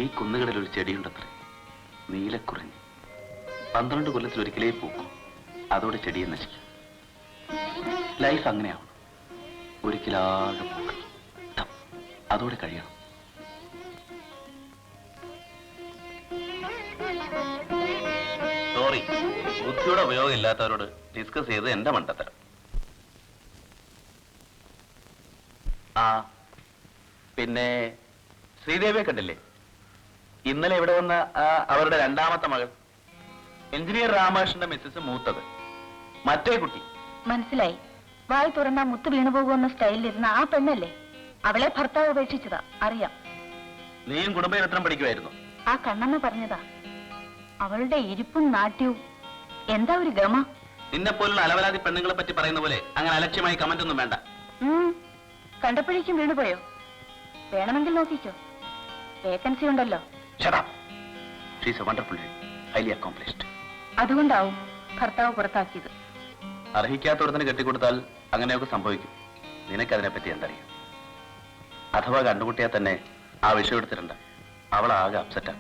ഈ കുന്നുകളിൽ ഒരു ചെടിയുണ്ടത്രേ, നീലക്കുറിഞ്ഞി. 12 കൊല്ലത്തിൽ ഒരിക്കലേ പൂക്കും, അതോടെ ചെടിയെ നശിക്കും. ലൈഫ് അങ്ങനെയാവും, ഒരിക്കലാകെ പൂക്കും, അതോടെ കഴിയണം. സോറി, ബുദ്ധിയുടെ ഉപയോഗം ഇല്ലാത്തവരോട് ഡിസ്കസ് ചെയ്ത് എന്റെ മണ്ടത്തരം. ആ പിന്നെ ശ്രീദേവിയെ കണ്ടില്ലേ? ഇന്നലെ ഇവിടെ വന്ന അവരുടെ രണ്ടാമത്തെ മകൾ, എഞ്ചിനീയർ രാമകൃഷ്ണന്റെ മിസ്സസ് മൂത്തത്. മറ്റേ കുട്ടി മനസ്സിലായി. വായി തുറന്ന മുത്ത് വീണുപോകുന്ന സ്റ്റൈലിലിരുന്ന ആ പെണ്ണല്ലേ? അവളെ ഭർത്താവ് ഉപേക്ഷിച്ചതാ, അറിയാം. നീയും കുടുംബചരിത്രം പഠിക്കുമായിരുന്നു. ആ കണ്ണമ്മ പറഞ്ഞതാ. അവളുടെ ഇരിപ്പും നാട്യവും എന്താ ഒരു ഗമ. നിന്നെ പോലുള്ള അലവലാതി പെണ്ണുങ്ങളെ പറ്റി പറയുന്ന പോലെ അങ്ങനെ അലക്ഷ്യമായി കമന്റ് ഒന്നും വേണ്ട. കണ്ടപ്പോഴേക്കും വീണുപോയോ? വേണമെങ്കിൽ നോക്കിക്കോ, വേക്കൻസി ഉണ്ടല്ലോ. അതുകൊണ്ടാവും ഭർത്താവ് പുറത്താക്കിയത്. അർഹിക്കാത്തവർക്ക് കെട്ടിക്കൊടുത്താൽ അങ്ങനെയൊക്കെ സംഭവിക്കും. നിനക്കതിനെപ്പറ്റി എന്തറിയാം? അഥവാ കണ്ടുമുട്ടിയാൽ തന്നെ ആ വിഷയം എടുത്തിട്ടുണ്ട്. അവൾ ആകെ അപ്സെറ്റാണ്.